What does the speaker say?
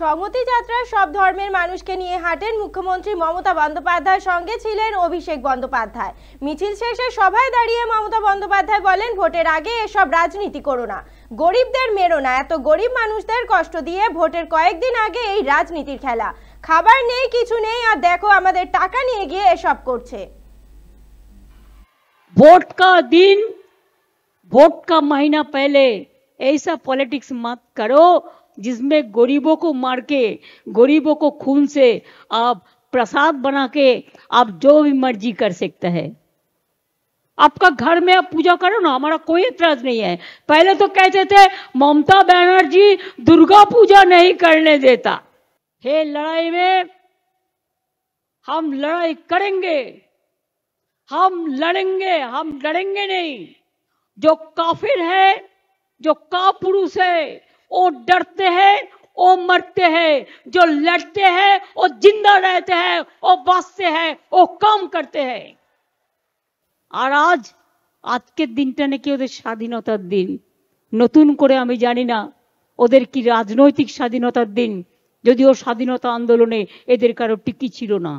সংহতি যাত্রা সব ধর্মের মানুষকে নিয়ে হাঁটেন মুখ্যমন্ত্রী মমতা বন্দ্যোপাধ্যায়ের, সঙ্গে ছিলেন অভিষেক বন্দ্যোপাধ্যায়। মিছিল শেষে সভায় দাঁড়িয়ে মমতা বন্দ্যোপাধ্যায় বলেন, ভোটের আগে এসব রাজনীতি করো না, গরিবদের মেরো না, এত গরিব মানুষদের কষ্ট দিয়ে ভোটের কয়েকদিন আগে এই রাজনীতির খেলা। খাবার নেই, কিছু নেই, আর দেখো আমাদের টাকা নিয়ে গিয়ে এসব করছে। वोट का दिन, वोट का महीना पहले ऐसा पॉलिटिक्स मत करो जिसमें गरीबों को मार के, गरीबों को खून से आप प्रसाद बना के आप जो भी मर्जी कर सकते हैं। आपका घर में आप पूजा करो ना, हमारा कोई एतराज नहीं है। पहले तो कहते थे ममता बनर्जी दुर्गा पूजा नहीं करने देता। हे लड़ाई में हम लड़ाई करेंगे, हम लड़ेंगे, हम लड़ेंगे नहीं। जो काफिर है, जो कापुरुष है, वो डरते हैं, वो मरते हैं। जो लड़ते हैं वो जिंदा रहते हैं, वो बाँचते हैं, वो काम करते हैं। আর আজকের দিনটা নাকি ওদের স্বাধীনতার দিন। নতুন করে আমি জানি না ওদের কি রাজনৈতিক স্বাধীনতার দিন, যদিও স্বাধীনতা আন্দোলনে এদের কারো টিকি ছিল না।